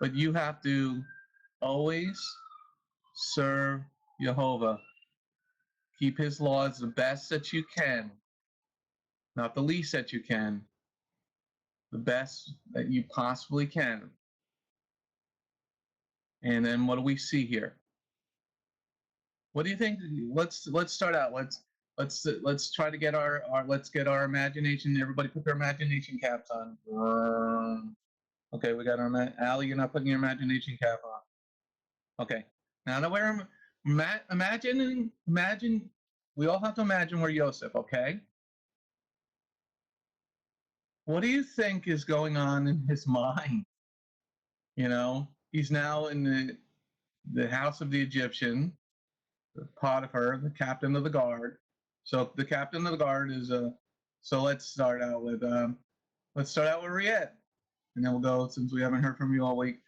but you have to always serve Jehovah. Keep his laws the best that you can, not the least that you can, the best that you possibly can. And then what do we see here? What do you think? Let's start out. Let's try to get our let's get our imagination. Everybody put their imagination caps on. Okay, we got our Allie. You're not putting your imagination cap on. Okay. Now that we're imagine. We all have to imagine we're Joseph. Okay. What do you think is going on in his mind? You know, he's now in the house of the Egyptian, Potiphar, the captain of the guard. So the captain of the guard is So let's start out with Riet, and then we'll go since we haven't heard from you all week.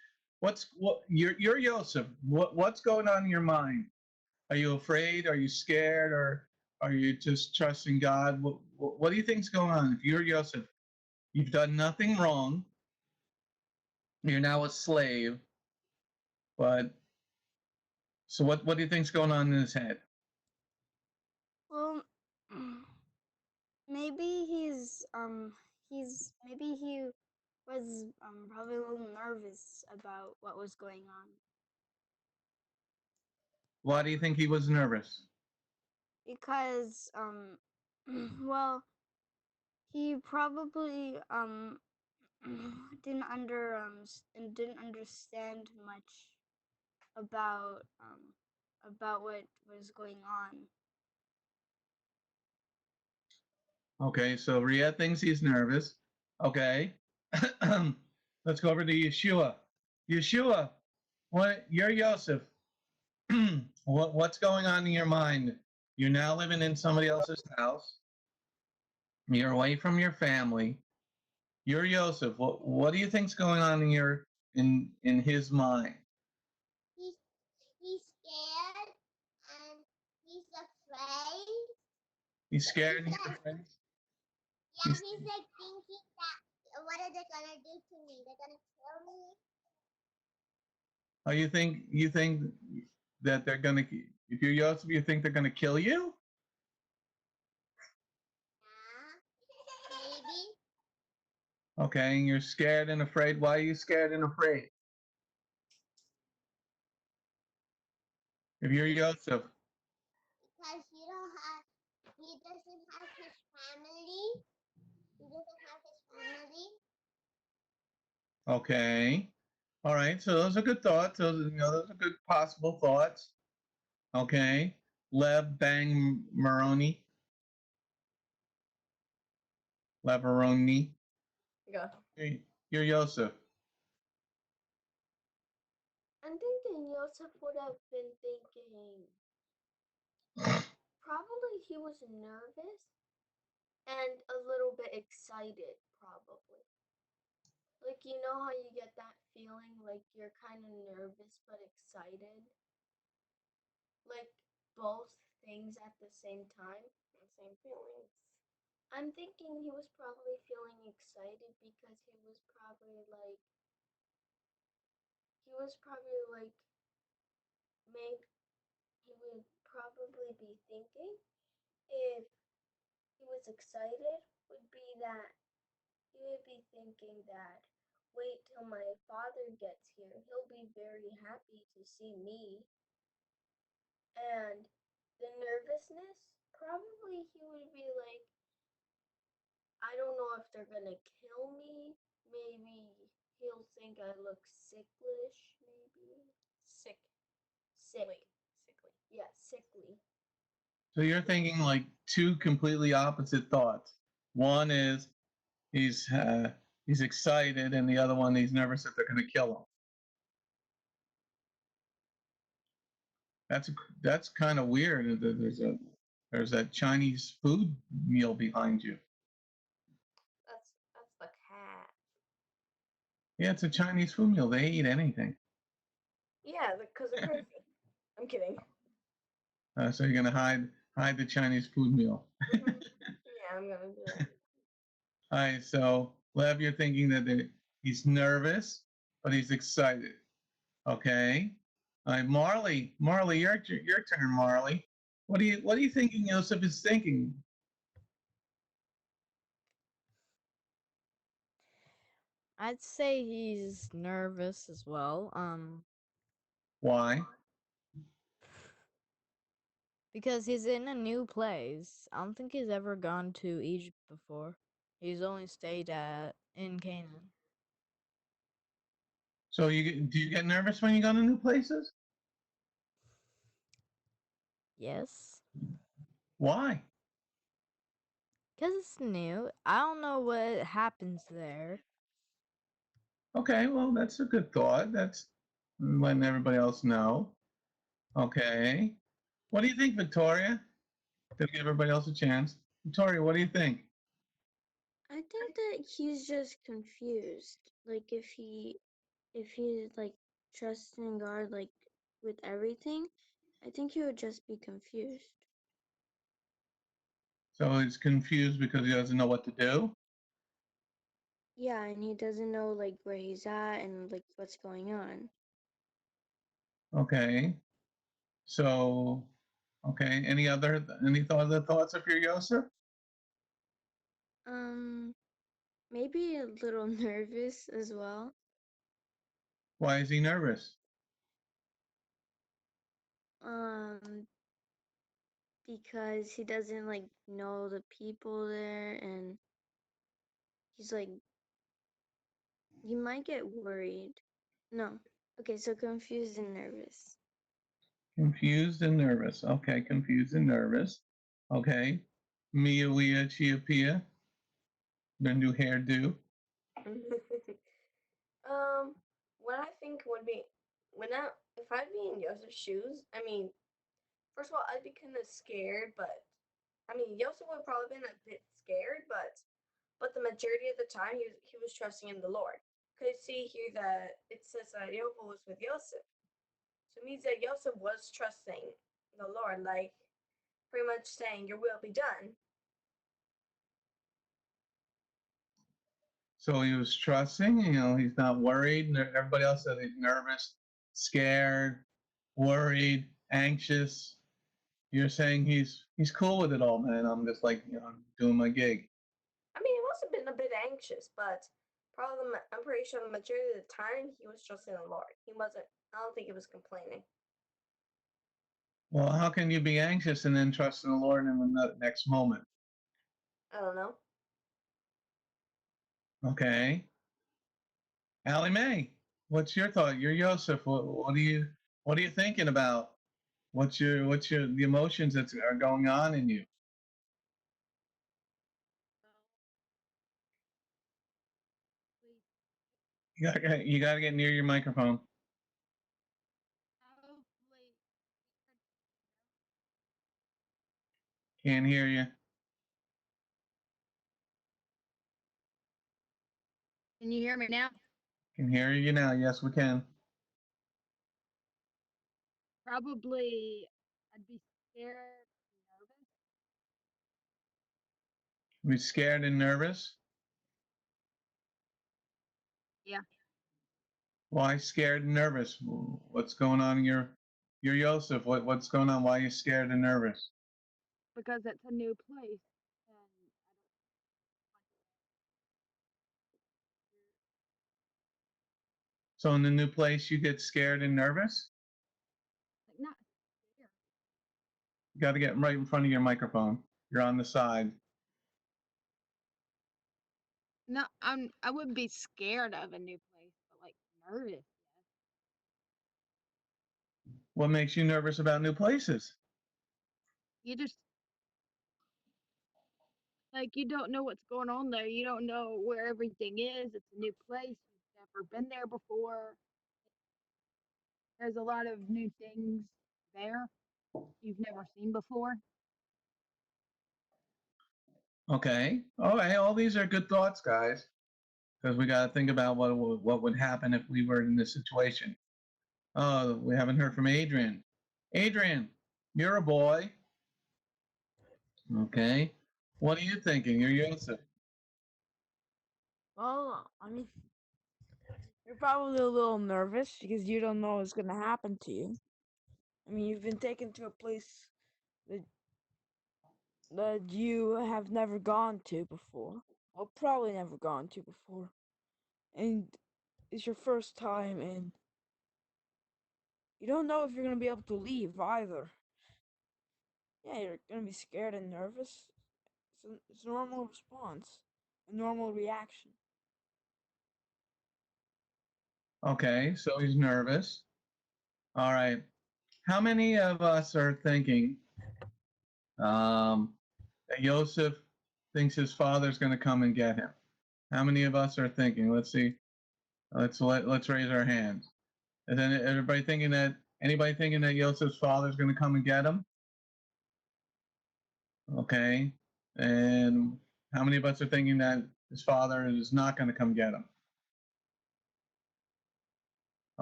You're Joseph. What's going on in your mind? Are you afraid? Are you scared? Or are you just trusting God? What do you think's going on? If you're Joseph, you've done nothing wrong. You're now a slave. But so what do you think's going on in his head? Well, maybe maybe he was probably a little nervous about what was going on. Why do you think he was nervous? Because well, he probably didn't understand much about what was going on. Okay, so Riyadh thinks he's nervous. Okay. Let's go over to Yeshua. Yeshua, you're Joseph. What's going on in your mind? You're now living in somebody else's house. You're away from your family. You're Joseph. What do you think's going on in his mind? He's scared and he's afraid. He's scared and he's afraid. Yeah, he's like thinking that what are they gonna do to me? They're gonna kill me. Oh, you think that they're gonna, if you're Joseph, you think they're gonna kill you? Yeah, maybe. Okay, and you're scared and afraid. Why are you scared and afraid? If you're Joseph. Because he doesn't have his family. He doesn't have his family. Okay. All right. So those are good thoughts. Those are good possible thoughts. Okay. Lev Bang Maroni. Leveroni. Yeah. You're Joseph. I'm thinking Joseph would have been thinking. Probably he was nervous and a little bit excited, probably. Like, you know how you get that feeling like you're kind of nervous but excited? Like, both things at the same time? Same feelings. I'm thinking he was probably feeling excited because he would probably he would probably be thinking if he was excited would be that he would be thinking that wait till my father gets here. He'll be very happy to see me. And the nervousness, probably he would be like, I don't know if they're gonna kill me. Maybe he'll think I look sicklish, maybe. Sick. Sick. Sickly. Yeah, sickly. So you're thinking like two completely opposite thoughts. One is he's excited, and the other one he's nervous that they're going to kill him. That's kind of weird. There's that Chinese food meal behind you. That's the cat. Yeah, it's a Chinese food meal. They eat anything. Yeah, because they're crazy. I'm kidding. So you're gonna hide the Chinese food meal. Yeah, I'm gonna do it. All right. So Lev, you're thinking that he's nervous. but he's excited. Okay. All right, Marley, your turn, Marley. What are you thinking Joseph is thinking? I'd say he's nervous as well. Why? Because he's in a new place. I don't think he's ever gone to Egypt before. He's only stayed in Canaan. So do you get nervous when you go to new places? Yes. Why? Because it's new. I don't know what happens there. Okay, well that's a good thought. That's letting everybody else know. Okay. What do you think, Victoria? To give everybody else a chance. Victoria, what do you think? I think that he's just confused. Like if he like trusts in God like with everything, I think he would just be confused. So he's confused because he doesn't know what to do. Yeah, and he doesn't know like where he's at and like what's going on. Okay. So, okay. Any other thoughts of your Yosef? Maybe a little nervous as well. Why is he nervous? Because he doesn't like know the people there, and he's like he might get worried. No. Okay, so confused and nervous. Confused and nervous. Okay, confused and nervous. Okay. Mia Wea Chia Pia. The new hairdo. What I think would be if I'd be in Yosef's shoes, I mean, first of all, I'd be kind of scared, but I mean, Yosef would probably been a bit scared, but the majority of the time he was trusting in the Lord. Could see here that it says that Yehova was with Yosef, so it means that Yosef was trusting the Lord, like pretty much saying, "Your will be done." So he was trusting, he's not worried. Everybody else said he's nervous, scared, worried, anxious. You're saying he's cool with it all, man. I'm just like, doing my gig. I mean, he must have been a bit anxious, but I'm pretty sure the majority of the time he was trusting the Lord. He wasn't. I don't think he was complaining. Well, how can you be anxious and then trust in the Lord in the next moment? I don't know. Okay. Allie Mae, what's your thought? You're Yosef. What are you thinking about? What's the emotions that are going on in you? You gotta get near your microphone. Can't hear you. Can you hear me now? Can hear you now. Yes, we can. Probably I'd be scared and nervous. Be scared and nervous. Yeah. Why scared and nervous? What's going on in your Yosef? What's going on? Why are you scared and nervous? Because it's a new place and So in the new place, you get scared and nervous. like not scared. You got to get right in front of your microphone. You're on the side. No, I wouldn't be scared of a new place, but like nervous. Yes. What makes you nervous about new places? You just like you don't know what's going on there. You don't know where everything is. It's a new place. You've never been there before. There's a lot of new things there you've never seen before. Okay. All right. All these are good thoughts, guys, because we got to think about what would happen if we were in this situation. Oh, we haven't heard from Adrian. Adrian, you're a boy. Okay. What are you thinking? You're Yosef. Well, I mean, You're probably a little nervous because you don't know what's gonna happen to you. I mean, you've been taken to a place that you have never gone to before. Well, probably never gone to before. And it's your first time, and you don't know if you're gonna be able to leave either. Yeah, you're gonna be scared and nervous. It's a normal response, a normal reaction. Okay, so he's nervous. All right. How many of us are thinking that Joseph thinks his father's going to come and get him? How many of us are thinking? Let's see. Let's raise our hands. And then everybody thinking that anybody thinking that Joseph's father's going to come and get him? Okay. And how many of us are thinking that his father is not going to come get him?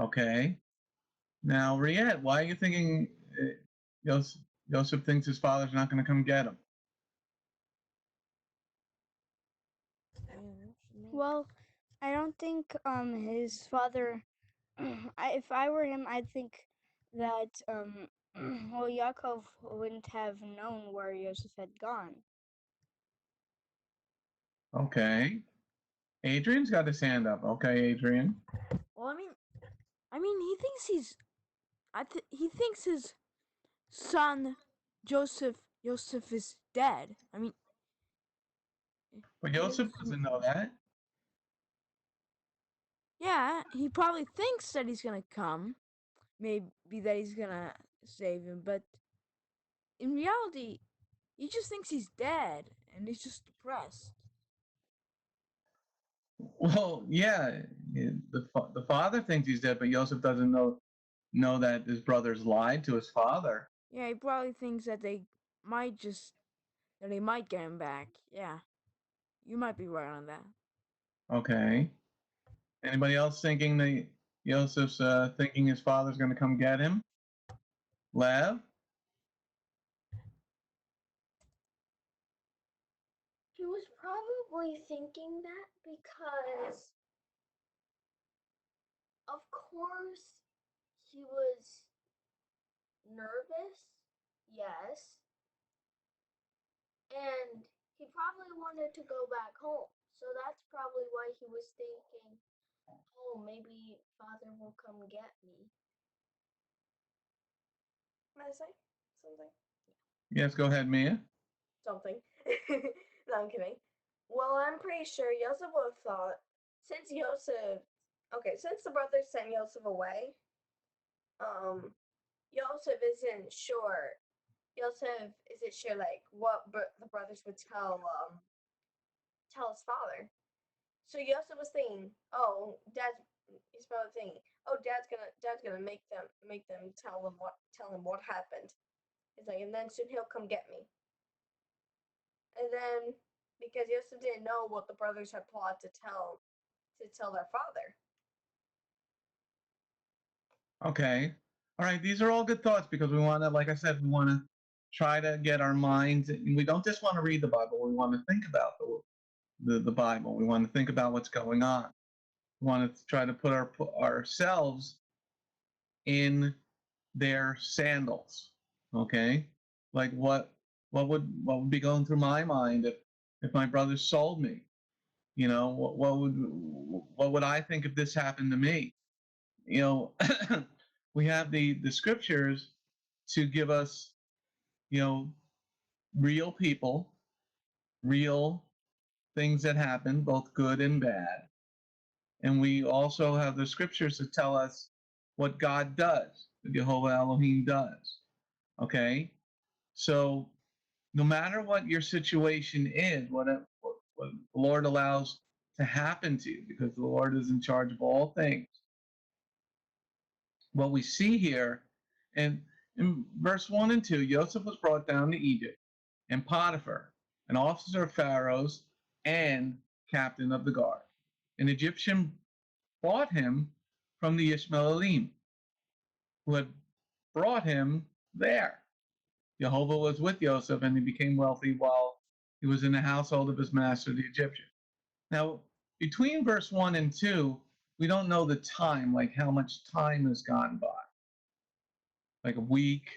Okay. Now, Riette, why are you thinking Joseph thinks his father's not going to come get him? Well, I don't think his father. If I were him, I'd think that well, Yaakov wouldn't have known where Yosef had gone. Okay. Adrian's got his hand up. Okay, Adrian. Well, he thinks he thinks his son Joseph is dead. But Joseph doesn't know that. Yeah, he probably thinks that he's gonna come, maybe that he's gonna save him, but in reality, he just thinks he's dead and he's just depressed. Well, yeah, the father thinks he's dead, but Joseph doesn't know that his brothers lied to his father. Yeah, he probably thinks that they might get him back. Yeah, you might be right on that. Okay. Anybody else thinking that Joseph's thinking his father's going to come get him? Lev? He was probably thinking that because, of course, he was nervous, yes, and he probably wanted to go back home. So that's probably why he was thinking, oh, maybe father will come get me. Can I say something? Yes, go ahead, Mia. Something. No, I'm kidding. Well, I'm pretty sure Yosef would have thought, since the brothers sent Yosef away, Yosef isn't sure. Yosef isn't sure like what the brothers would tell his father. So Yosef was thinking, oh, he's probably thinking, oh, dad's gonna make them tell him what happened. He's like, and then soon he'll come get me. And then because Yosef didn't know what the brothers had plotted to tell their father. Okay. All right. These are all good thoughts because we want to, like I said, we want to try to get our minds. We don't just want to read the Bible. We want to think about the Bible. We want to think about what's going on. We want to try to put ourselves in their sandals. Okay. Like what would be going through my mind if my brother sold me? You know, what would I think if this happened to me? You know, we have the scriptures to give us, you know, real people, real things that happen, both good and bad. And we also have the scriptures to tell us what God does, what Jehovah Elohim does. Okay? So no matter what your situation is, what the Lord allows to happen to you, because the Lord is in charge of all things. What we see here in verse 1 and 2, Joseph was brought down to Egypt, and Potiphar, an officer of Pharaoh's and captain of the guard, an Egyptian, bought him from the Ishmaelim, who had brought him there. Jehovah was with Joseph, and he became wealthy while he was in the household of his master, the Egyptian. Now, between verse 1 and 2, we don't know the time, like how much time has gone by, like a week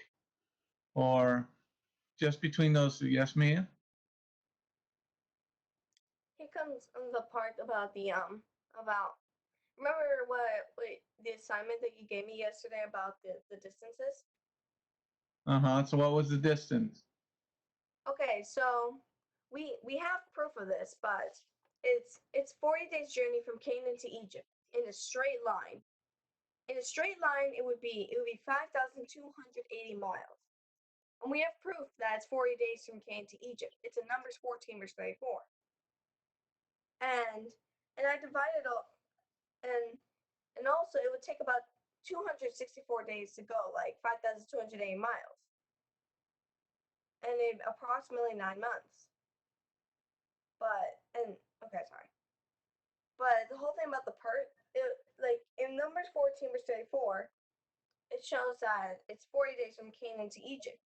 or just between those two. Yes, Mia? Here comes the part about about remember what the assignment that you gave me yesterday about the distances? Uh-huh. So what was the distance? Okay, so we have proof of this, but it's 40 days journey from Canaan to Egypt in a straight line. In a straight line, it would be 5,280 miles. And we have proof that it's 40 days from Canaan to Egypt. It's in Numbers 14, verse 34. And I divided all and also it would take about 264 days to go, like 5,280 miles. And in approximately 9 months. Okay, sorry. But the whole thing about the like in Numbers 14, verse 34, it shows that it's 40 days from Canaan to Egypt.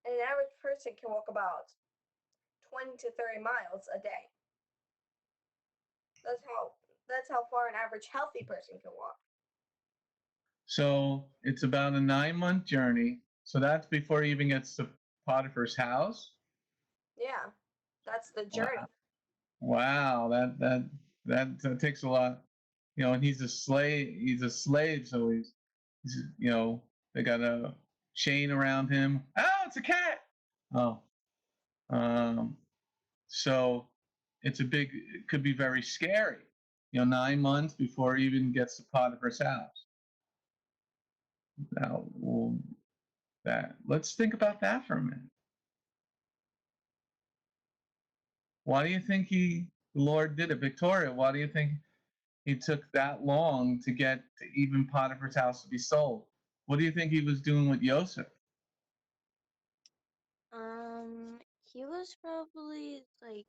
And an average person can walk about 20 to 30 miles a day. That's how far an average healthy person can walk. So it's about a 9-month journey. So that's before he even gets to Potiphar's house. Yeah, that's the journey. Wow, that takes a lot. You know, and he's a slave. He's a slave, so he's you know, they got a chain around him. Oh, it's a cat. Oh, um, so it's a big. It could be very scary. You know, 9 months before he even gets to Potiphar's house. Now, let's think about that for a minute. Why do you think the Lord did it, Victoria? Why do you think he took that long to get to even Potiphar's house to be sold? What do you think he was doing with Joseph? He was probably like,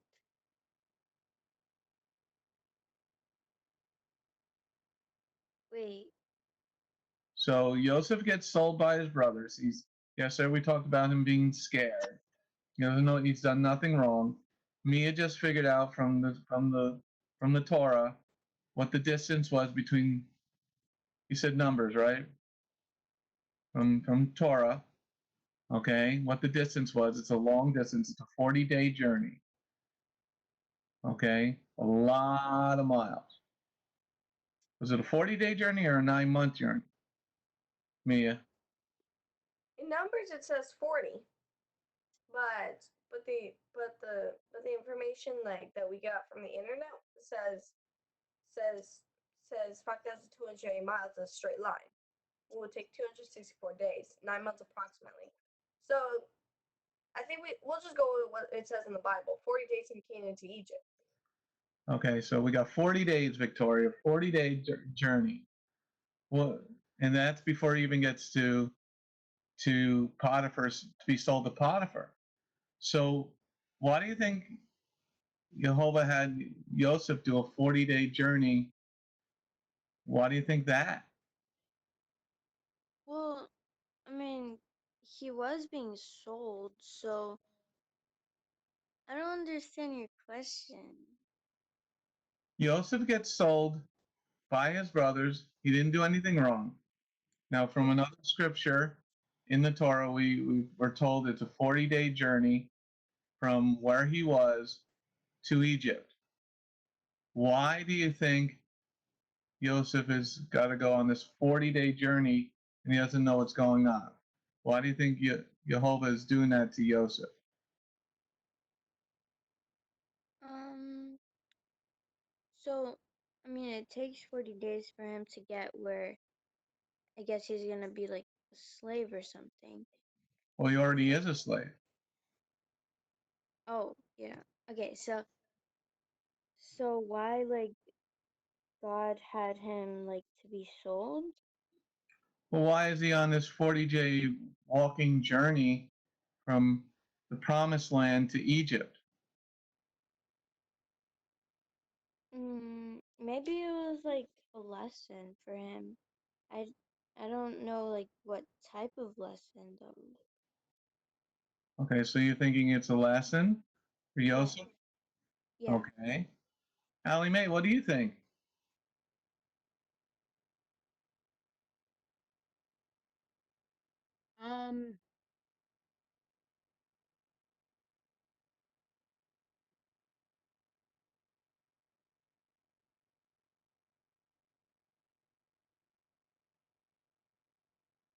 wait, So Joseph gets sold by his brothers. Yesterday we talked about him being scared. He doesn't know he's done nothing wrong. Mia just figured out from the Torah what the distance was between. You said numbers, right? From Torah. Okay, what the distance was. It's a long distance. It's a 40-day journey. Okay, a lot of miles. Was it a 40-day journey or a 9-month journey? Mia. In Numbers it says 40, but the information like that we got from the internet says says 5,280 miles is a straight line. It would take 264 days, 9 months approximately. So I think we'll just go with what it says in the Bible: 40 days from Canaan to Egypt. Okay, so we got 40 days, Victoria. 40-day journey. Well, and that's before he even gets to Potiphar's to be sold to Potiphar. So why do you think Jehovah had Joseph do a 40-day journey? Why do you think that? well, I mean, he was being sold, so I don't understand your question. Joseph gets sold by his brothers. He didn't do anything wrong. Now, from another scripture in the Torah, we were told it's a 40-day journey from where he was to Egypt. Why do you think Joseph has got to go on this 40-day journey and he doesn't know what's going on? Why do you think Jehovah is doing that to Joseph? Um, so, I mean, it takes 40 days for him to get where I guess he's gonna be like a slave or something. Well, he already is a slave. Oh, yeah. Okay, so why like God had him like to be sold? Well, why is he on this 40-day walking journey from the promised land to Egypt? Maybe it was like a lesson for him. I I don't know like what type of lesson though. Okay, so you're thinking it's a lesson for Yeah. Joseph? Yeah. Okay. Allie Mae, what do you think? Um,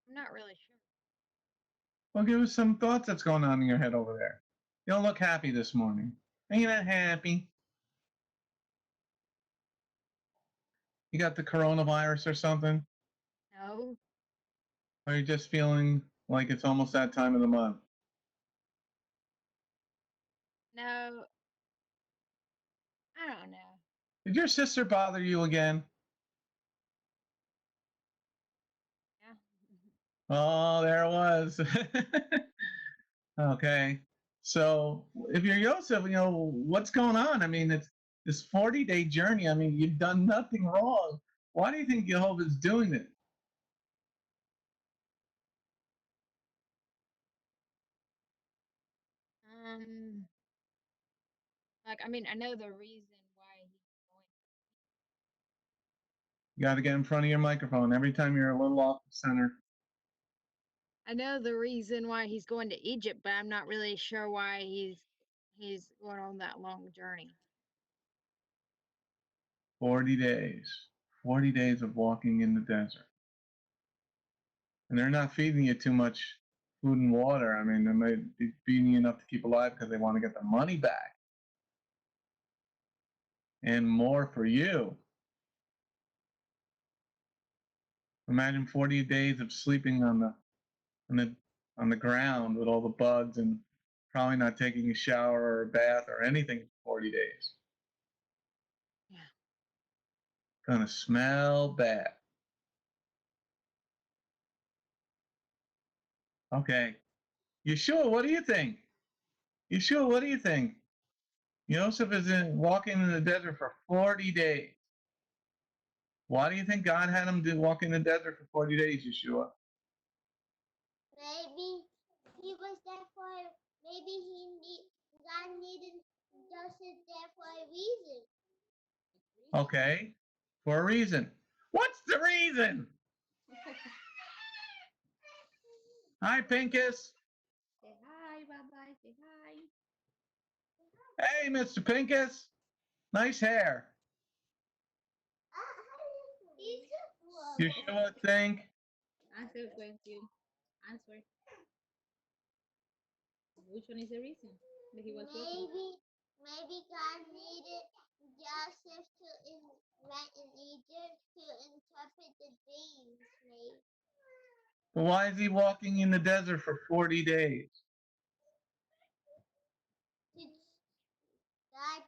I'm not really sure. Well, give us some thoughts that's going on in your head over there. You don't look happy this morning. Are you not happy? You got the coronavirus or something? No, Or are you just feeling like it's almost that time of the month? no, I don't know. Did your sister bother you again? Yeah. Oh, there it was. Okay. So if you're Yosef, what's going on? I mean, it's this 40-day journey. I mean, you've done nothing wrong. Why do you think Jehovah's doing it? Um, like I mean, I know the reason why he's going. You got to get in front of your microphone every time you're a little off center. I know the reason why he's going to Egypt, but I'm not really sure why he's going on that long journey. 40 days. 40 days of walking in the desert. And they're not feeding you too much food and water. I mean, they might be feeding you enough to keep alive because they want to get their money back. And more for you. Imagine 40 days of sleeping on the ground with all the bugs and probably not taking a shower or a bath or anything for 40 days. Yeah. Gonna smell bad. Okay. Yeshua, what do you think? Yeshua, what do you think? Joseph is walking in the desert for 40 days. Why do you think God had him walk in the desert for 40 days, Yeshua? Maybe he was there for. Maybe God needed Joseph there for a reason. Okay, for a reason. What's the reason? Hi, Pincus. Say hi, bye-bye. Say hi. Hey, Mr. Pincus. Nice hair. Yeshua, think. Answer question. Answer. Which one is the reason that he was walking? Maybe God needed Joseph to went in Egypt to interpret the dreams. Maybe. But why is he walking in the desert for 40 days? God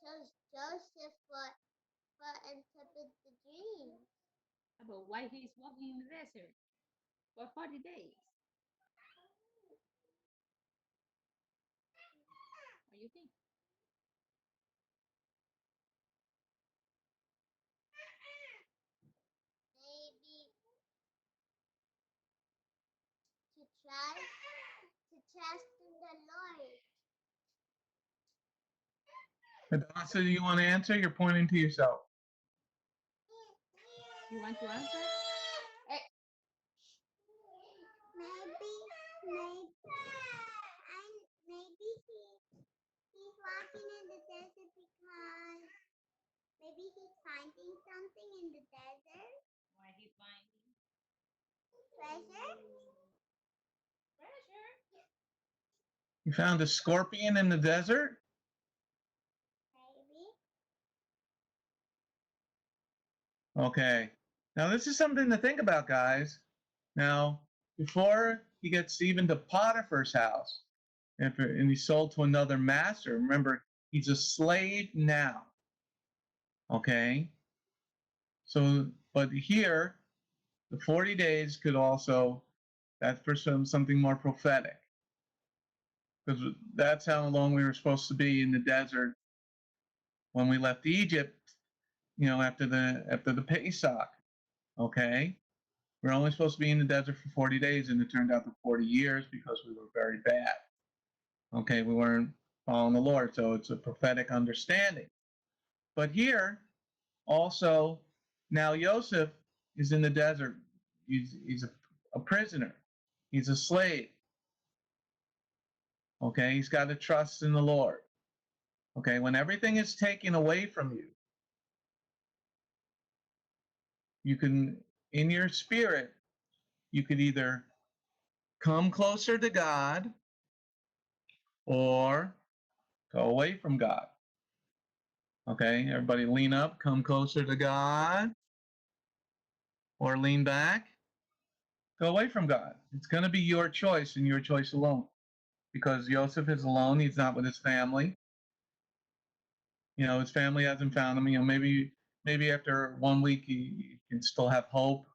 chose Joseph for interpret the dreams. About why he's walking in the desert for 40 days. What do you think? Maybe to trust in the Lord. Hadassah, do you want to answer? You're pointing to yourself. You want to answer? Hey. Maybe he's walking in the desert because maybe he's finding something in the desert. What are you finding? Treasure. Treasure. You found a scorpion in the desert? Maybe. Okay. Now, this is something to think about, guys. Now, before he gets even to Potiphar's house and he's sold to another master, remember, he's a slave now. Okay? So, but here, the 40 days could also, that's for something more prophetic. Because that's how long we were supposed to be in the desert when we left Egypt, after the Pesach. Okay? We're only supposed to be in the desert for 40 days, and it turned out to 40 years because we were very bad. Okay, we weren't following the Lord, so it's a prophetic understanding. But here, also, now Joseph is in the desert. He's a prisoner. He's a slave. Okay, he's got to trust in the Lord. Okay, when everything is taken away from you, you can, in your spirit, you could either come closer to God or go away from God. Okay, everybody lean up, come closer to God, or lean back, go away from God. It's going to be your choice and your choice alone. Because Joseph is alone, he's not with his family. You know, his family hasn't found him. You know, maybe after 1 week he can still have hope.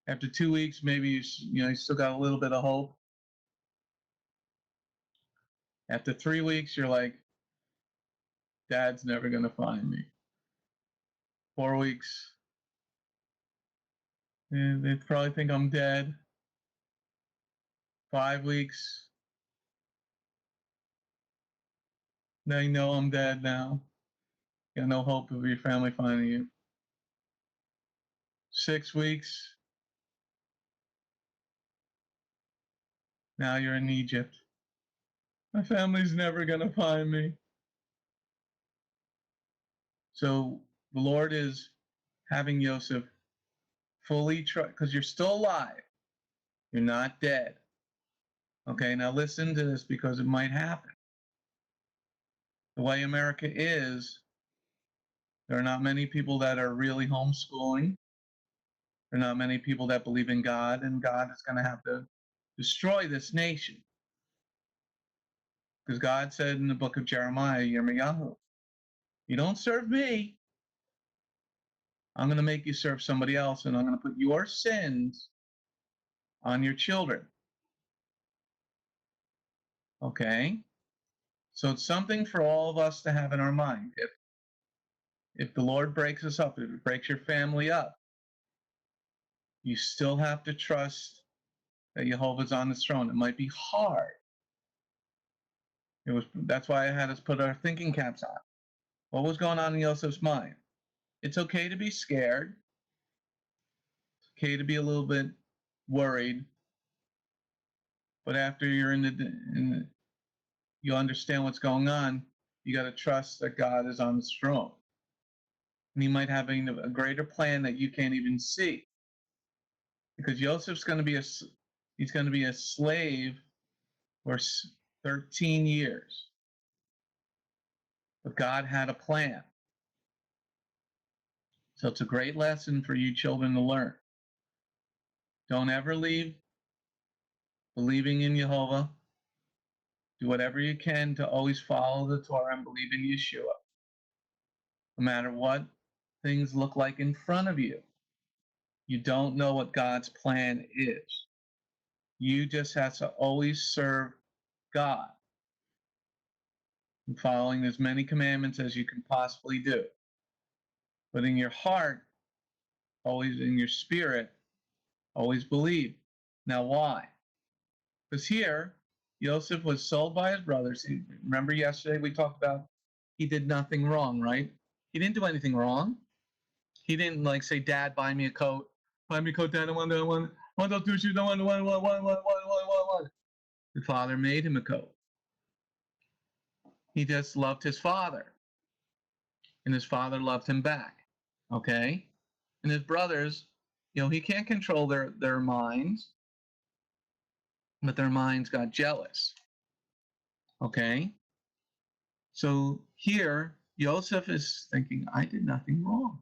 After 2 weeks, maybe he's still got a little bit of hope. After 3 weeks, you're like, Dad's never gonna find me. 4 weeks, they probably think I'm dead. 5 weeks, they know I'm dead now. Got no hope of your family finding you. 6 weeks, now you're in Egypt. My family's never gonna find me. So the Lord is having Joseph fully trust, because you're still alive. You're not dead. Okay, now listen to this because it might happen. The way America is, there are not many people that are really homeschooling. There are not many people that believe in God, and God is going to have to destroy this nation. Because God said in the book of Jeremiah, Yirmiyahu, you don't serve me, I'm going to make you serve somebody else, and I'm going to put your sins on your children. Okay? So it's something for all of us to have in our mind. If the Lord breaks us up, if it breaks your family up, you still have to trust that Jehovah's on his throne. It might be hard. That's why I had us put our thinking caps on. What was going on in Joseph's mind? It's okay to be scared. It's okay to be a little bit worried. But after you're you understand what's going on, you got to trust that God is on his throne. And he might have a greater plan that you can't even see. Because Joseph's going to be he's going to be a slave for 13 years. But God had a plan. So it's a great lesson for you children to learn. Don't ever leave believing in Jehovah. Do whatever you can to always follow the Torah and believe in Yeshua. No matter what things look like in front of you. You don't know what God's plan is. You just have to always serve God, and following as many commandments as you can possibly do. But in your heart, always in your spirit, always believe. Now why? Because here, Joseph was sold by his brothers. Remember yesterday we talked about he did nothing wrong, right? He didn't do anything wrong. He didn't like say, Dad, buy me a coat. Buy me a coat, Dad, I want two shoes, I want. The father made him a coat. He just loved his father. And his father loved him back. Okay? And his brothers, he can't control their minds, but their minds got jealous. Okay? So here, Joseph is thinking, I did nothing wrong.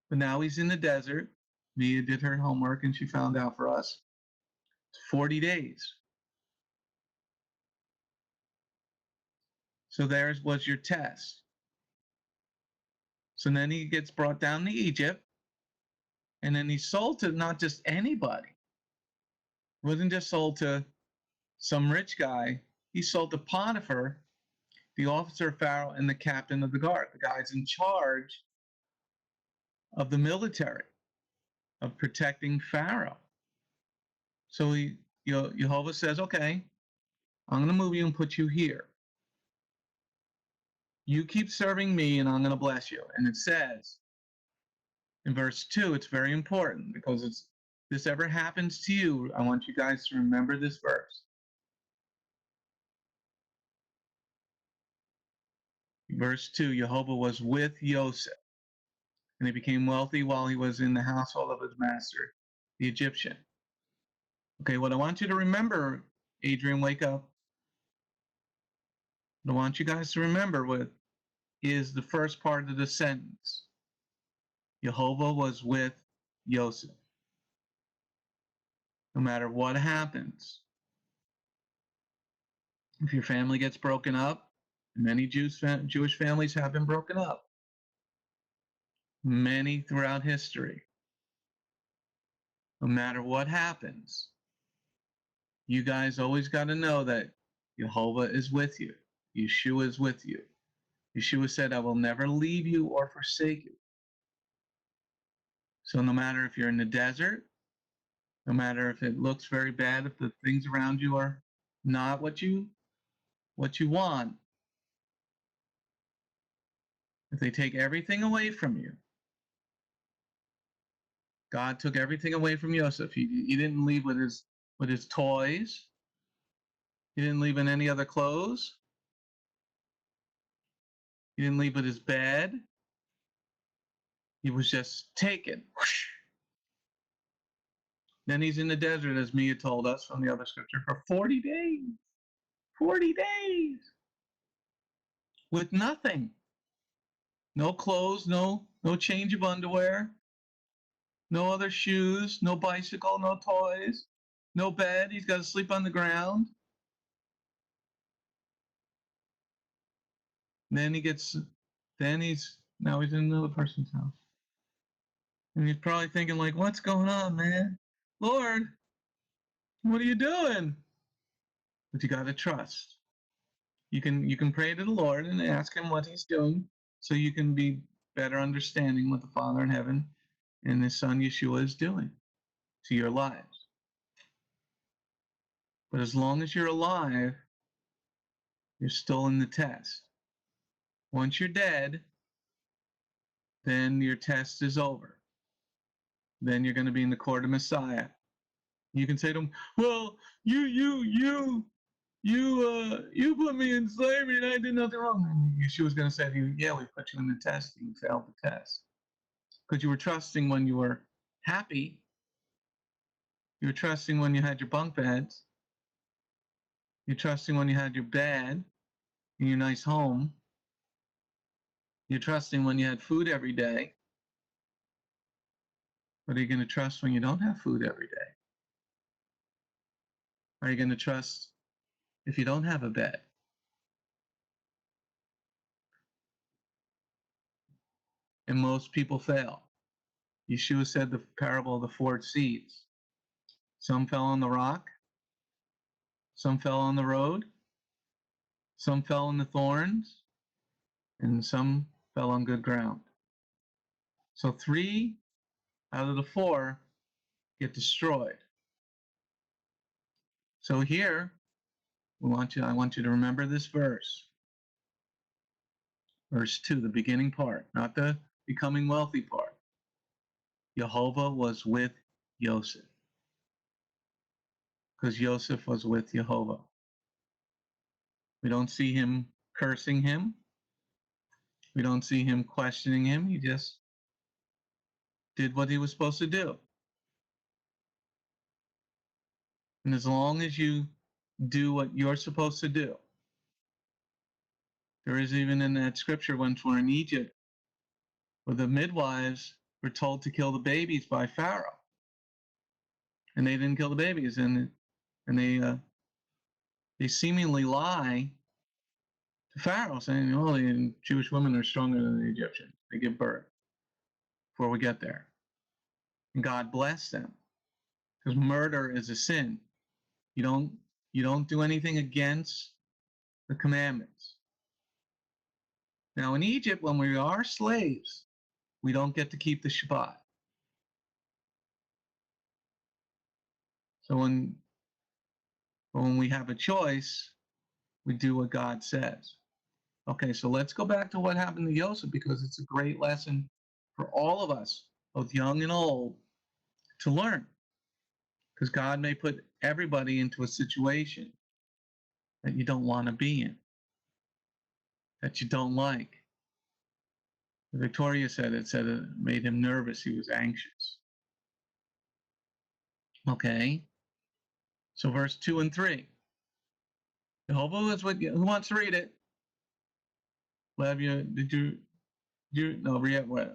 But now he's in the desert. Mia did her homework and she found out for us. It's 40 days. So there was your test. So then he gets brought down to Egypt. And then he's sold to not just anybody. He wasn't just sold to some rich guy. He sold to Potiphar, the officer of Pharaoh and the captain of the guard, the guys in charge of the military, of protecting Pharaoh. So Jehovah says, okay, I'm going to move you and put you here. You keep serving me and I'm going to bless you. And it says in verse 2, it's very important because this ever happens to you, I want you guys to remember this verse. Verse 2, Jehovah was with Joseph, and he became wealthy while he was in the household of his master, the Egyptian. Okay, what I want you to remember, Adrian, wake up. What I want you guys to remember is the first part of the sentence. Jehovah was with Joseph. No matter what happens, if your family gets broken up, many Jewish families have been broken up, many throughout history. No matter what happens, you guys always got to know that Jehovah is with you. Yeshua is with you. Yeshua said, I will never leave you or forsake you. So no matter if you're in the desert, no matter if it looks very bad, if the things around you are not what you want, if they take everything away from you, God took everything away from Joseph. He didn't leave with his toys. He didn't leave in any other clothes. He didn't leave with his bed. He was just taken. Then he's in the desert, as Mia told us from the other scripture, for 40 days. 40 days. With nothing. No clothes, no change of underwear, no other shoes, no bicycle, no toys, no bed. He's got to sleep on the ground. Now he's in another person's house. And he's probably thinking like, what's going on, man? Lord, what are you doing? But you got to trust. You can pray to the Lord and ask him what he's doing so you can be better understanding what the Father in heaven and his son Yeshua is doing to your lives. But as long as you're alive, you're still in the test. Once you're dead, then your test is over. Then you're going to be in the court of Messiah. You can say to him, well, you put me in slavery and I did nothing wrong. And Yeshua was going to say to you, yeah, we put you in the test and you failed the test. Because you were trusting when you were happy. You were trusting when you had your bunk beds. You're trusting when you had your bed in your nice home. You're trusting when you had food every day. But are you going to trust when you don't have food every day? Are you going to trust if you don't have a bed? And most people fail. Yeshua said the parable of the 4 seeds. Some fell on the rock. Some fell on the road. Some fell in the thorns. And some fell on good ground. So 3 out of the 4 get destroyed. So here, I want you to remember this verse. Verse 2, the beginning part, not the becoming wealthy part. Jehovah was with Joseph. Because Joseph was with Jehovah. We don't see him cursing him. We don't see him questioning him. He just did what he was supposed to do. And as long as you do what you're supposed to do, there is even in that scripture when we're in Egypt, where the midwives were told to kill the babies by Pharaoh. And they didn't kill the babies, and they seemingly lie to Pharaoh, saying, "Oh, the Jewish women are stronger than the Egyptians. They give birth before we get there." And God blessed them, because murder is a sin. You don't do anything against the commandments. Now in Egypt, when we are slaves, we don't get to keep the Shabbat. So when we have a choice, we do what God says. Okay, so let's go back to what happened to Joseph, because it's a great lesson for all of us, both young and old, to learn. Because God may put everybody into a situation that you don't want to be in, that you don't like. Victoria said it made him nervous. He was anxious. Okay. So verse 2 and 3. Jehovah is with you. Who wants to read it? Lev,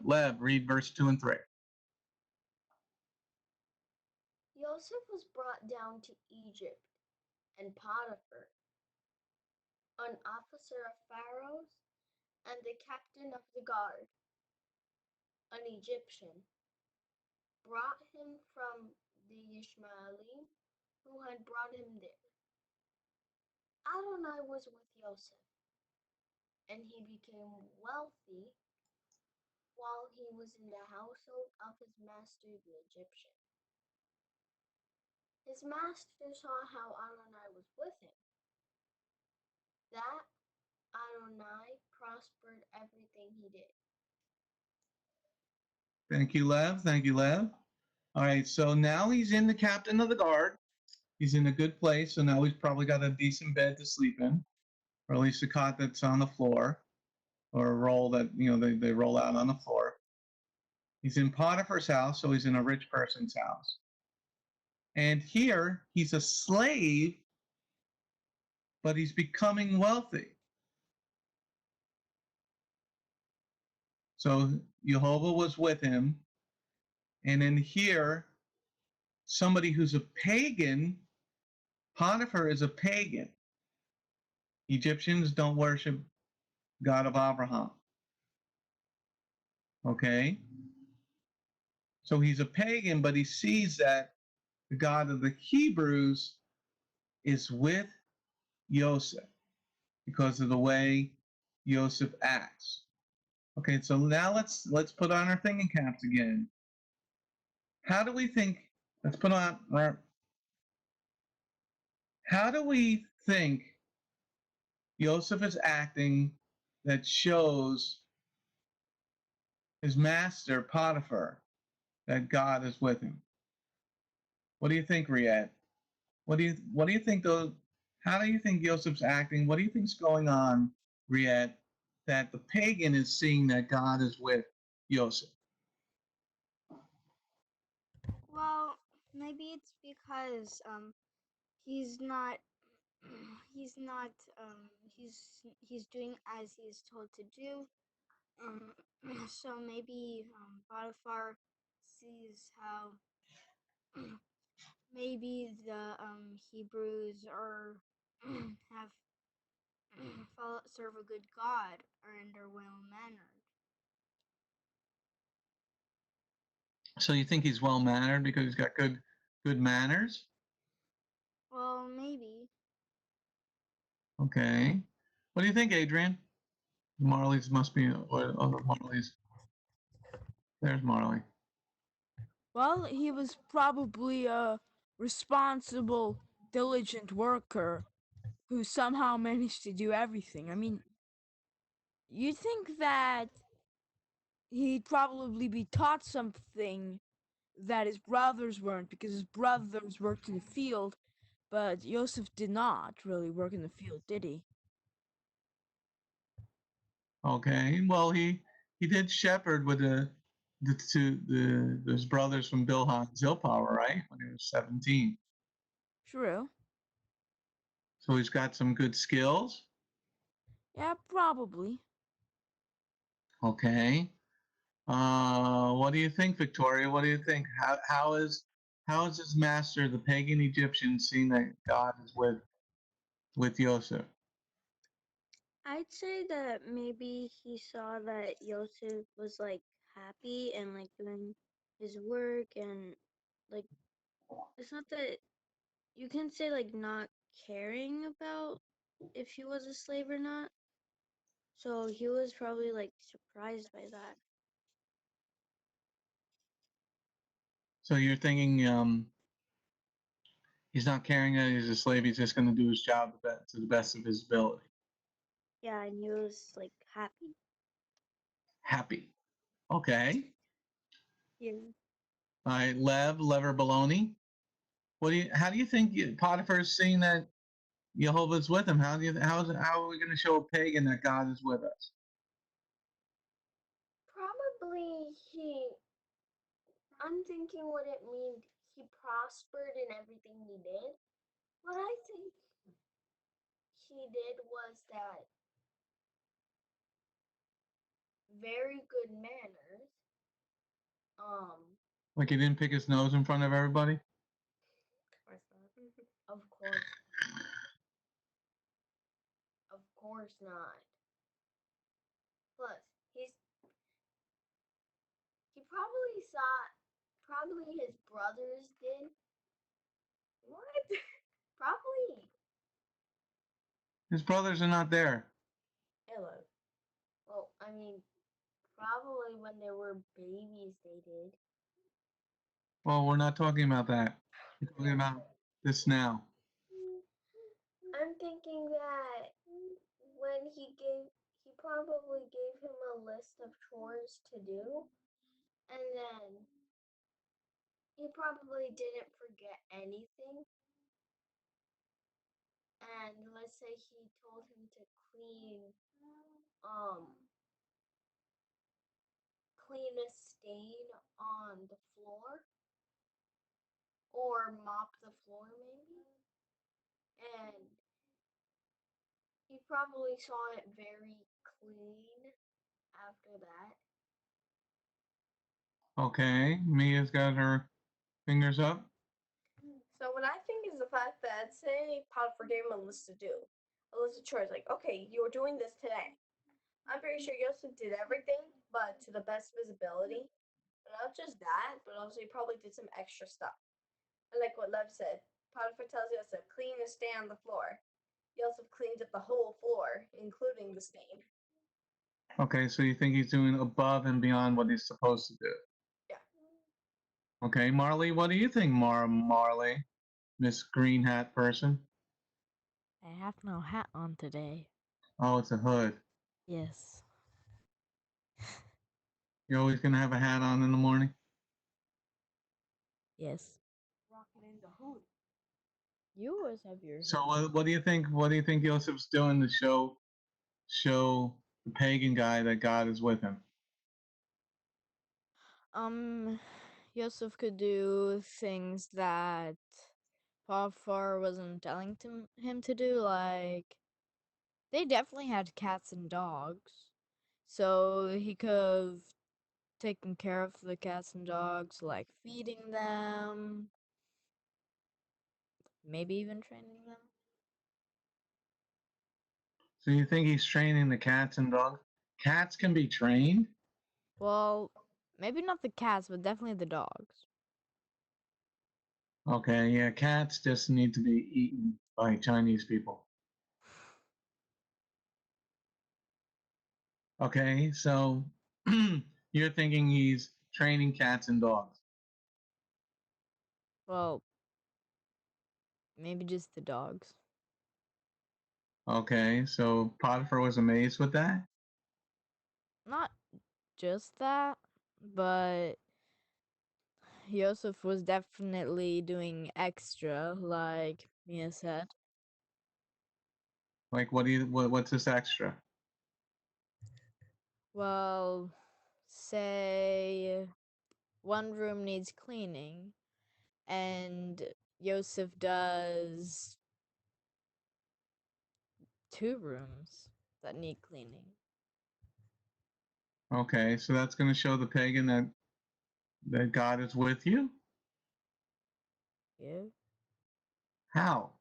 Lev, read verse 2 and 3. Joseph was brought down to Egypt, and Potiphar, an officer of Pharaoh's, and the captain of the guard, an Egyptian, brought him from the Ishmaelim who had brought him there. Adonai was with Joseph, and he became wealthy while he was in the household of his master the Egyptian. His master saw how Adonai was with him, that Adonai prospered everything he did. Thank you, Lev. Thank you, Lev. All right, so now he's in the captain of the guard. He's in a good place, so now he's probably got a decent bed to sleep in, or at least a cot that's on the floor, or a roll that, they roll out on the floor. He's in Potiphar's house, so he's in a rich person's house. And here, he's a slave, but he's becoming wealthy. So Jehovah was with him. And in here, somebody who's a pagan, Potiphar is a pagan. Egyptians don't worship God of Abraham. Okay? So he's a pagan, but he sees that the God of the Hebrews is with Joseph because of the way Joseph acts. Okay, so now let's put on our thinking caps again. How do we think? Let's put on. How do we think Joseph is acting that shows his master Potiphar that God is with him? What do you think, Riyad? What do you think those? How do you think Joseph's acting? What do you think's going on, Riyad, that the pagan is seeing that God is with Joseph? Well, maybe it's because he's not he's not he's doing as he's told to do. So maybe Potiphar sees how maybe the Hebrews are have serve a good God and are well mannered. So you think he's well mannered because he's got good manners? Well, maybe. Okay. What do you think, Adrian? Marley's must be other Marley's. There's Marley. Well, he was probably a responsible, diligent worker who somehow managed to do everything. I mean, you'd think that he'd probably be taught something that his brothers weren't because his brothers worked in the field, but Joseph did not really work in the field, did he? Okay. Well, he did shepherd with his brothers from Bilhah and Zilpah, right? When he was 17. True. So he's got some good skills. Yeah, probably. Okay. What do you think, Victoria? What do you think? How is his master, the pagan Egyptian, seeing that God is with Joseph? I'd say that maybe he saw that Yosef was like happy and like doing his work and like it's not that you can say like not caring about if he was a slave or not. So he was probably like surprised by that. So you're thinking he's not caring that he's a slave. He's just going to do his job to the best of his ability. Yeah, and he was like happy. Happy. Okay. Yeah. All right, Lever Baloney. How do you think Potiphar's seeing that Jehovah's with him? How are we going to show a pagan that God is with us? Probably I'm thinking what it means. He prospered in everything he did. What I think he did was that very good manners. Like he didn't pick his nose in front of everybody? Of course, of course not. Plus, he probably probably his brothers did. What? Probably. His brothers are not there. Hello. Well, I mean, probably when they were babies they did. Well, we're not talking about that. We're talking about this now. I'm thinking that when he probably gave him a list of chores to do, and then he probably didn't forget anything. And let's say he told him to clean a stain on the floor or mop the floor maybe. And he probably saw it very clean after that. Okay, Mia's got her fingers up. So what I think is the fact that, say Potiphar gave him a list to do, a list of chores, like, okay, you're doing this today. I'm pretty sure Yosef did everything, but to the best of his ability. But not just that, but also he probably did some extra stuff. And like what Lev said, Potiphar tells Yosef, clean the stain on the floor. Yosef cleans up the whole floor, including the stain. Okay, so you think he's doing above and beyond what he's supposed to do? Yeah. Okay, Marley, what do you think, Marley, Miss Green Hat person? I have no hat on today. Oh, it's a hood. Yes. You're always gonna have a hat on in the morning. Yes. Rocking in the hood. You always have your So hood. what do you think? What do you think Joseph's doing to show the pagan guy that God is with him? Yosef could do things that Potiphar wasn't telling him to do, like they definitely had cats and dogs. So he could have taken care of the cats and dogs, like feeding them, maybe even training them. So you think he's training the cats and dogs? Cats can be trained? Well, maybe not the cats, but definitely the dogs. Okay, yeah, cats just need to be eaten by Chinese people. Okay, so you're thinking he's training cats and dogs. Well, maybe just the dogs. Okay, so Potiphar was amazed with that? Not just that, but Yosef was definitely doing extra, like Mia said. Like what's this extra? Well, say one room needs cleaning, and Yosef does 2 rooms that need cleaning. Okay, so that's going to show the pagan that God is with you? Yeah. How?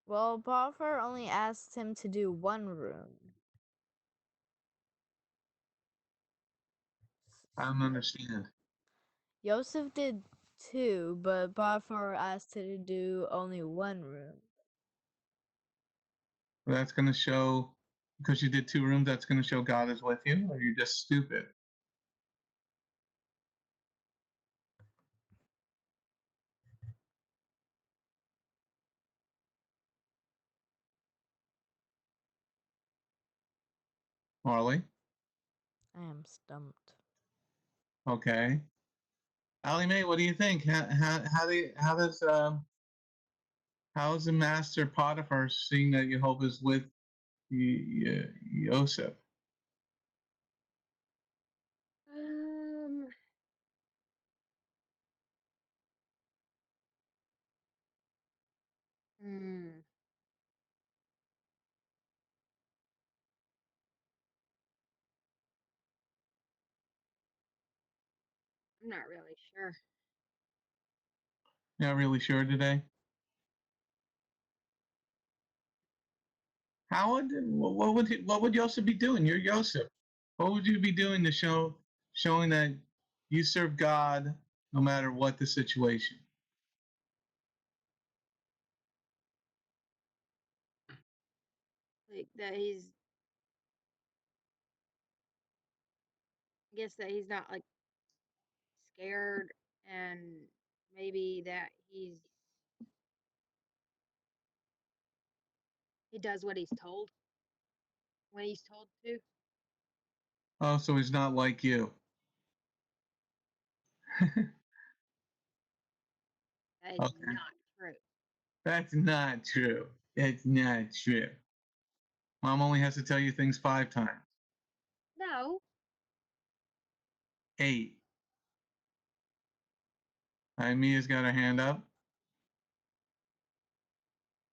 Well, Potiphar only asked him to do 1 room. I don't understand. Yosef did 2, but Potiphar asked him to do only 1 room. That's going to show, because you did 2 rooms, that's going to show God is with you, or you're just stupid? Marley? I am stumped. Okay. Allie Mae, what do you think? How is the master Potiphar seeing that Jehovah is with Yosef? Hmm. I'm not really sure. Not really sure today. What would Yosef be doing? You're Yosef. What would you be doing to showing that you serve God no matter what the situation? Like that I guess that he's not like scared, and maybe that he does what he's told when he's told to. Oh, so he's not like you. That is Okay. not true. That's not true. That's not true. Mom only has to tell you things 5 times. No. 8. Mia's got her hand up.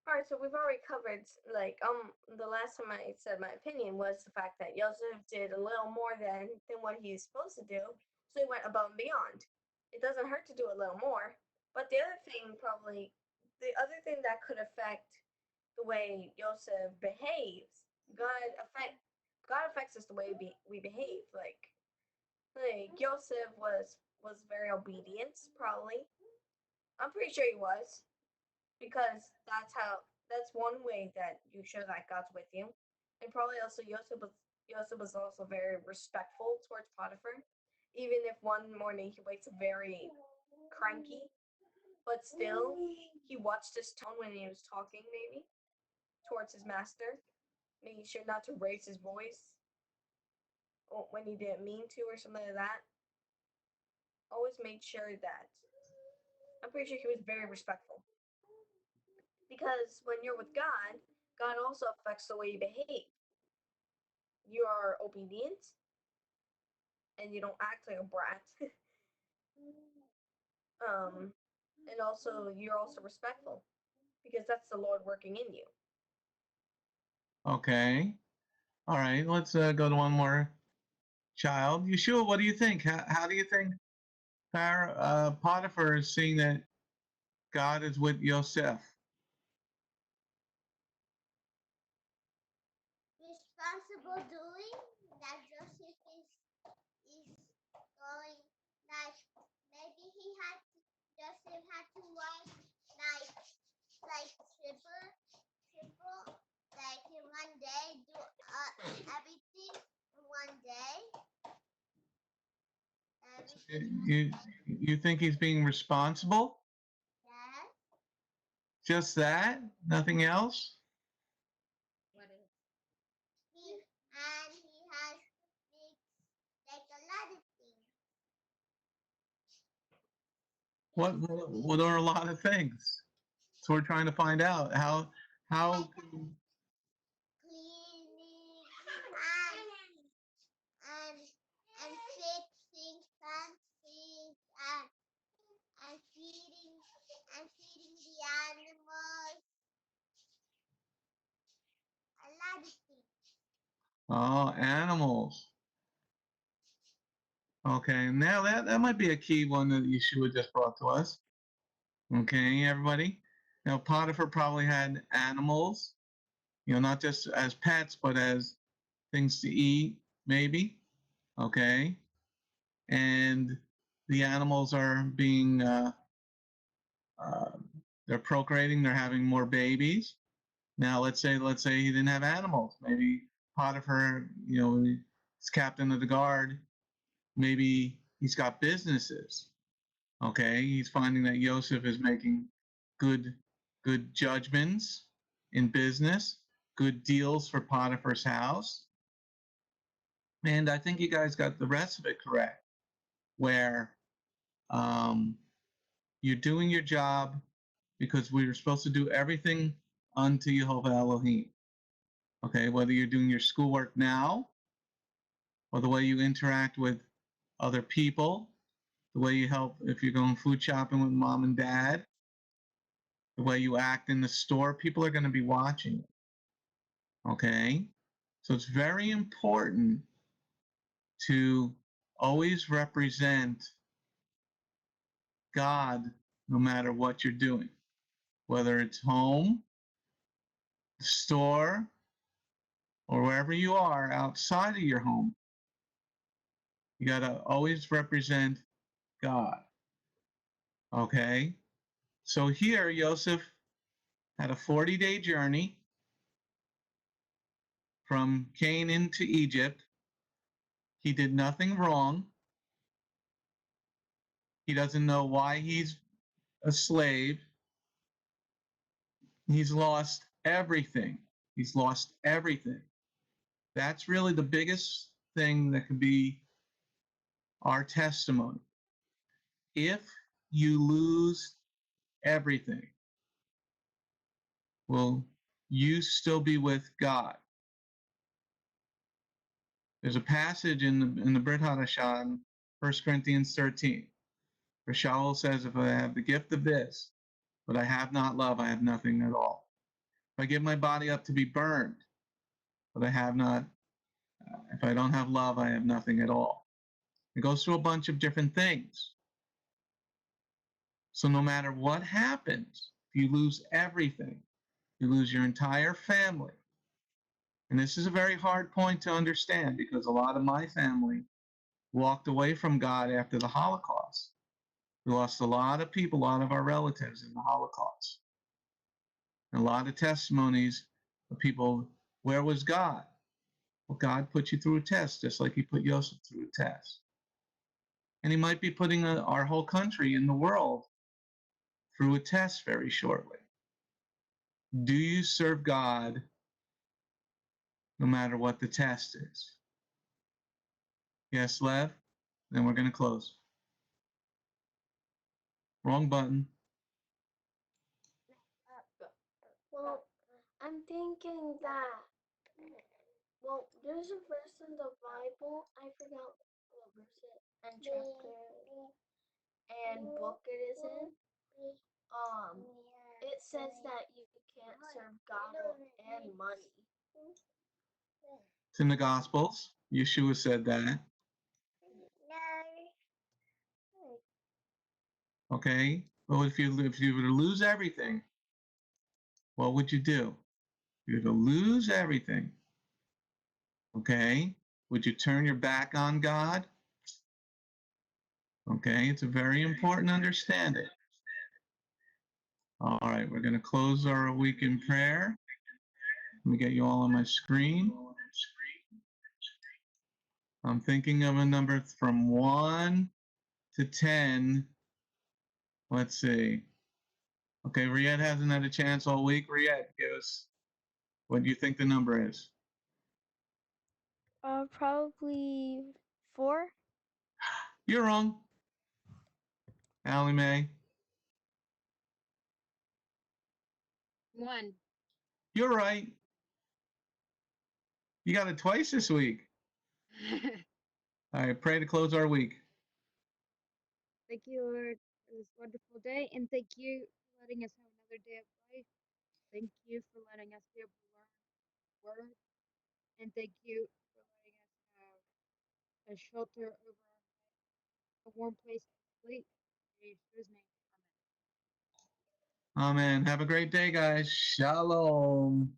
All right, so we've already covered the last time I said my opinion was the fact that Joseph did a little more than what he's supposed to do, so he went above and beyond. It doesn't hurt to do a little more, but the other thing that could affect the way Joseph behaves, God affects us the way we behave. Like Joseph was very obedient, probably. I'm pretty sure he was because that's one way that you show that God's with you. And probably also Joseph was also very respectful towards Potiphar, even if one morning he wakes up very cranky, but still he watched his tone when he was talking, maybe towards his master, making sure not to raise his voice when he didn't mean to or something like that. Always made sure that I'm pretty sure he was very respectful. Because when you're with God, God also affects the way you behave. You are obedient and you don't act like a brat. And also you're also respectful because that's the Lord working in you. Okay. All right. Let's go to one more child. Yeshua, what do you think? How do you think Potiphar is seeing that God is with Yosef? Responsible doing that Joseph is going, like maybe Joseph had to work like triple like in one day, do everything in one day. You think he's being responsible? Yeah. Just that? Nothing else? What is? He has mixed like a lot of things. What are a lot of things? So we're trying to find out how Cleaning and fixing fences and feeding the animals. A lot of things. oh, animals. Okay, now that might be a key one that Yeshua just brought to us. Okay, everybody. Now Potiphar probably had animals, not just as pets, but as things to eat, maybe. Okay, and the animals are being uh, they're procreating, they're having more babies. Now let's say he didn't have animals. Maybe Potiphar, he's captain of the guard. Maybe he's got businesses. Okay, he's finding that Joseph is making good good judgments in business, good deals for Potiphar's house. And I think you guys got the rest of it correct, where You're doing your job because we are supposed to do everything unto Jehovah Elohim. Okay, whether you're doing your schoolwork now, or the way you interact with other people, the way you help if you're going food shopping with mom and dad, the way you act in the store, people are going to be watching. Okay, so it's very important to always represent God no matter what you're doing, whether it's home, the store, or wherever you are outside of your home. You got to always represent God. Okay? So here, Joseph had a 40-day journey from Canaan to Egypt. He did nothing wrong. He doesn't know why he's a slave. He's lost everything. He's lost everything. That's really the biggest thing that could be our testimony. If you lose everything, will you still be with God? There's a passage in the Brit Hadashah in 1 Corinthians 13, where Shaul says, if I have the gift of this, but I have not love, I have nothing at all. If I give my body up to be burned, but I have not, if I don't have love, I have nothing at all. It goes through a bunch of different things. So no matter what happens, if you lose everything, you lose your entire family. And this is a very hard point to understand because a lot of my family walked away from God after the Holocaust. We lost a lot of people, a lot of our relatives in the Holocaust. And a lot of testimonies of people, where was God? Well, God put you through a test, just like he put Joseph through a test. And he might be putting our whole country in the world through a test very shortly. Do you serve God no matter what the test is? Yes, Lev? Then we're going to close. Wrong button. Well, I'm thinking that, well, there's a verse in the Bible, I forgot what verse it and chapter and book it is in. It says that you can't serve God and money. It's in the Gospels. Yeshua said that. Okay? Well, if you were to lose everything, what would you do? If you were to lose everything, okay? Would you turn your back on God? Okay, it's a very important understanding. All right, we're going to close our week in prayer. Let me get you all on my screen. I'm thinking of a number from 1 to 10. Let's see. Okay, Riyadh hasn't had a chance all week. Riyadh, give us, what do you think the number is? Probably 4. You're wrong. Allie Mae, 1. you're right. You got it twice this week. All right, pray to close our week. Thank you, Lord, for this wonderful day, and thank you for letting us have another day of life. Thank you for letting us be able to learn word, and thank you for letting us have a shelter over our head, a warm place to sleep. In Yeshua's name, amen. Amen. Have a great day, guys. Shalom.